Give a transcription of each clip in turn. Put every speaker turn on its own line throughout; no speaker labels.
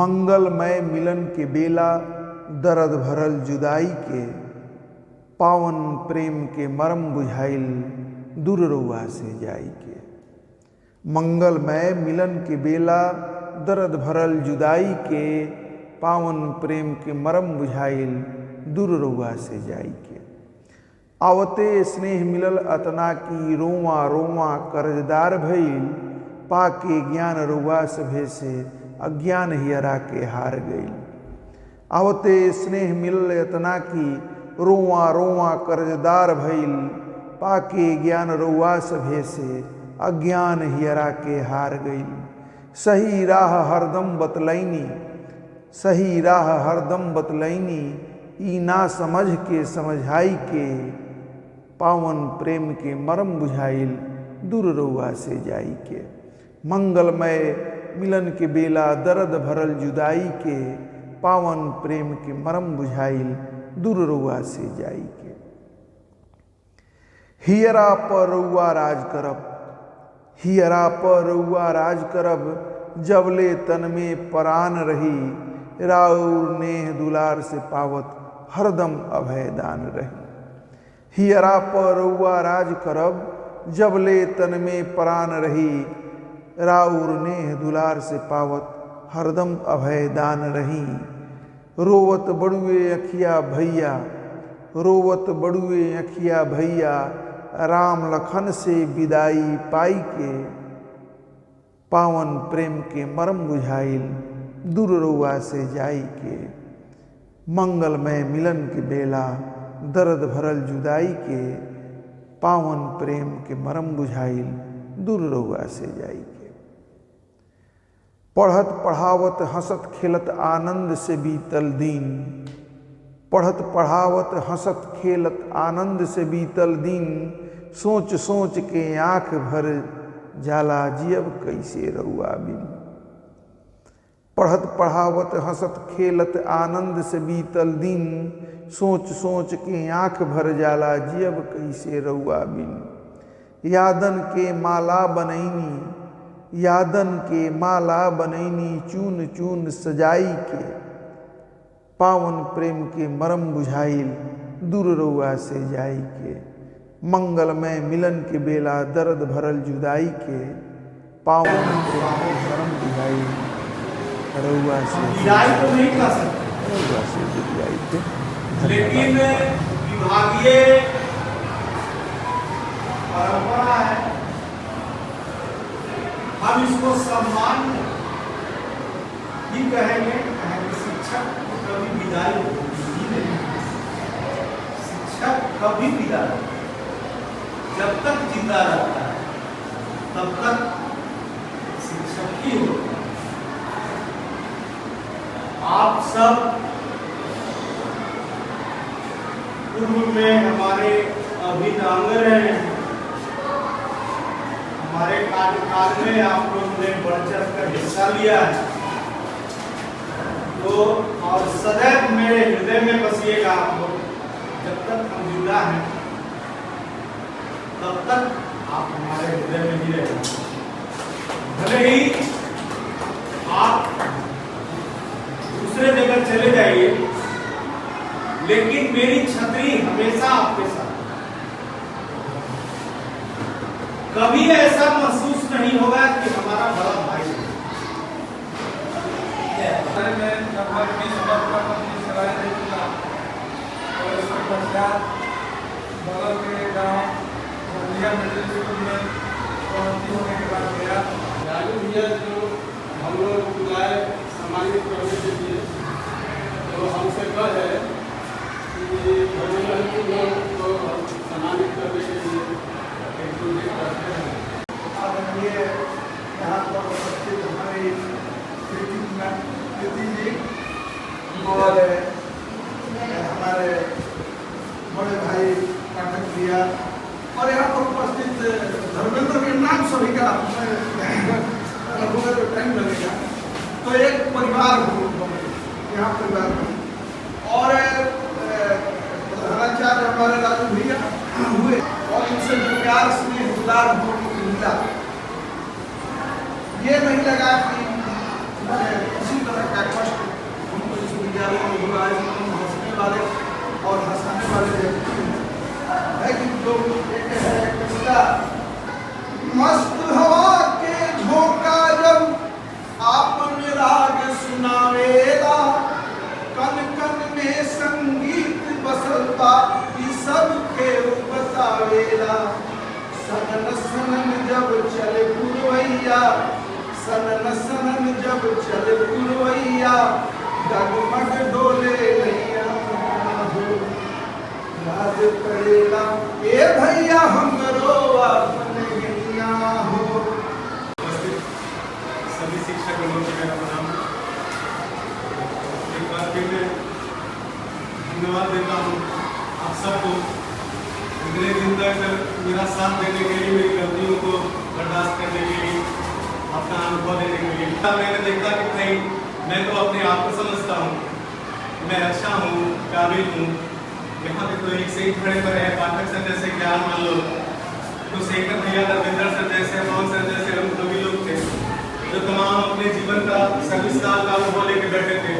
मंगलमय मिलन के बेला दर्द भरल जुदाई के, पावन प्रेम के मरम बुझाइल दूर रउआ से जाई के। मंगलमय मिलन के बेला दर्द भरल जुदाई के, पावन प्रेम के मरम बुझाइल दूर रउआ से जाई के। आवते स्नेह मिलल अतना की रोवा रोवा कर्जदार भइल, पाके ज्ञान रउआ सभे से अज्ञान हियरा के हार गईल। आवते स्नेह मिलल अतना की रोवा रोवा कर्जदार भइल, पाके ज्ञान रउआ सभे से अज्ञान हियरा के हार गईल। सही राह हरदम बतलैनी, सही राह हरदम बतलैनी, ई ना समझ के समझाई के, पावन प्रेम के मरम बुझाइल दूर रउआ से जाई के। मंगलमय मिलन के बेला दर्द भरल जुदाई के, पावन प्रेम के मरम बुझाइल दूर रउआ से जाई के। हियरा पर रउआ राज करब, हियरा पर रउआ राज करब, जबले तन में परान रही, राउर नेह दुलार से पावत हरदम अभयदान रही। हियरा पर रउआ राज करब, जबले तन में परान रही, राउर नेह दुलार से पावत हरदम अभयदान रही। रोवत बड़ुए अखिया भैया, रोवत बड़ुए अखिया भैया, राम लखन से विदाई पाई के, पावन प्रेम के मरम बुझाइल दूर रउआ से जाई के। मंगलमय मिलन के बेला दर्द भरल जुदाई के, पावन प्रेम के मरम बुझाइल दूर रउआ से जाई के। पढ़त पढ़ावत हंसत खेलत आनंद से बीतल दिन, पढ़त पढ़ावत हंसत खेलत आनंद से बीतल दिन, सोच सोच के आँख भर जाला जियब कैसे रउआ बिन। पढ़त पढ़ावत हंसत खेलत आनंद से बीतल दिन, सोच सोच के आँख भर जाला जियब कैसे रउआ बिन। यादन के माला बनैनी, यादन के माला बनैनी, चून चून सजाई के, पावन प्रेम के मरम बुझाइल दूर रउआ से जाई के। मंगलमय मिलन के बेला दर्द भरल जुदाई के, पावन प्रेम के मरम बुझाइल रउआ से
तो नहीं कर सकते,
रउआ से जाई के।
लेकिन विभागीय परंपरा है, हम इसको सम्मान ही कहेंगे। शिक्षक को कभी विदाई होती नहीं, शिक्षक कभी विदाई, जब तक जिंदा रहता है तब तक शिक्षक ही होता है। आप सब पूर्व में हमारे अभिनांगर हैं, हमारे कार्यकाल में आप लोगों ने बढ़ चढ़ कर हिस्सा लिया है, तो और सदैव मेरे हृदय में बसिएगा आप लोग। जब तक हम जिंदा हैं तब तक आप हमारे हृदय में ही रहेंगे। भले ही आप दूसरे जगह चले जाइए, लेकिन मेरी छतरी हमेशा आपके साथ। कभी ऐसा महसूस नहीं होगा कि हमारा बड़ा भाई है।
में लगभग 20 वर्ष तक अपनी सेवाएं दे चुका और इसके पश्चात बगल के गाँव मिडिल स्कूल में भर्ती होने के बाद गया।
राजू भैया जो हम लोग बुलाए सम्मानित करने के लिए, तो हमसे कह है कि को सम्मानित करने के लिए एक दूसरे करते हैं।
आदरणीय यहाँ पर उपस्थित हमारे प्रीति जी और हमारे बड़े भाई पाठक भैया और यहाँ पर उपस्थित धर्मेंद्र के नाम सभी का तो टाइम लगेगा, तो एक परिवार हो यहाँ परिवार हो। और प्रधानाचार्य हमारे राजू भैया हुए और इनसे प्यार स्नेह दुलार हमको मिला। ये नहीं लगा कि किसी तरह का कष्ट हमको इस विद्यालय में हुआ है। हम हंसने वाले और हंसाने वाले व्यक्ति है कि जो एक है कविता, मस्त हवा के झोंका जब आपने राग सुनावेला, कन कन में संगीत बसलता ई सब के बतावेला। सनन सनन जब चले पुरवैया, सनन सनन जब चले पुरवैया, डगमग डोले नैया हो, याद करेला ए भैया हमरो अपने गैया हो।
सभी शिक्षक लोगों को मेरा प्रणाम। एक बार फिर मैं धन्यवाद देता हूँ आप सबको, इतने दिन तक मेरा साथ देने के लिए, मेरी गलतियों को बर्दाश्त करने के लिए, अपना अनुभव देने के लिए। मैंने देखा कि भाई मैं तो अपने आप को समझता हूँ, मैं अच्छा हूँ, काबिल हूँ। यहाँ पे तो एक से एक खड़े पर है, पाठक सर जैसे ज्ञान मान लो, तो शेखर भैया, रविंद्र सर जैसे, पवन सर जैसे हम सभी लोग थे जो तमाम अपने जीवन का 26 साल का अनुभव लेके बैठे थे।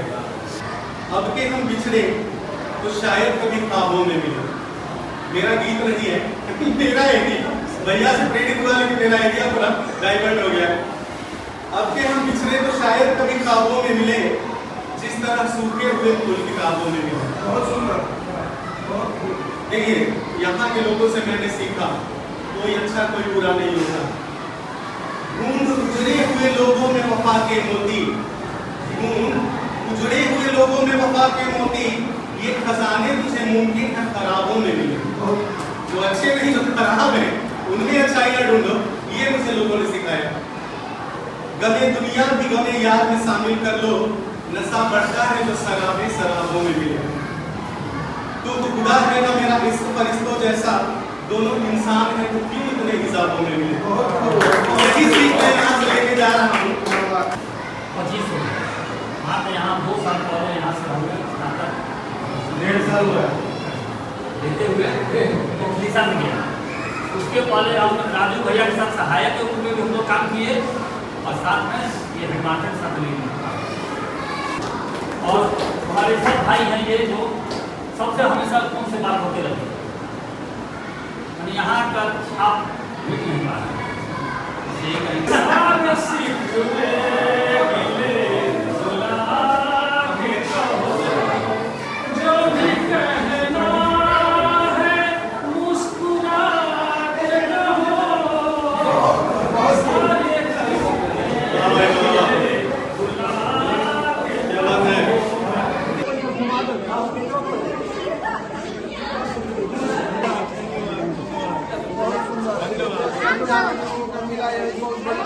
अब के हम बिछड़े तो शायद कभी ख्वाबों में मिले। मेरा गीत नहीं है, मेरा आइडिया भैया से प्रेरित हुआ, लेकिन मेरा आइडिया पूरा डाइवर्ट हो गया। अब के हम बिछड़े तो शायद कभी ख्वाबों में मिले, जिस तरह सूखे हुए फूल किताबों में मिले।
बहुत सुंदर।
देखिए, यहाँ के लोगों से मैंने सीखा कोई अच्छा कोई बुरा नहीं होता। ढूंढ उजड़े हुए लोगों में वफा के मोती, ढूंढ उजड़े हुए लोगों में वफा के मोती, ये खजाने तुझे मुमकिन है खराबों में मिले। जो अच्छे नहीं, जो खराब है, उनमें अच्छाइयाँ ढूंढो, ये मुझे लोगों ने सिखाया। गमे दुनिया भी गमे याद में शामिल कर लो, नशा बढ़ता है जो शराबे शराबों में मिले। तो खुदा है ना मेरा इश्क फरिश्तों जैसा, दोनों इंसान है तो क्यों इतने हिसाबों में मिले। यही सीख मैं यहाँ से लेके जा रहा हूँ।
25 हाँ, तो यहाँ 2 साल पहले यहाँ से हम
1.5 साल हुआ
लेते हुए दिशा में गया। उसके पहले हम राजू भैया के साथ सहायक के रूप में भी हम लोग काम किए, और साथ में ये हेडमास्टर के साथ भी। और हमारे सब भाई हैं ये जो सबसे हमेशा फोन से बात होते रहते हैं, यहाँ का छाप मिट नहीं पा रहा।
मिला है बहुत बड़ी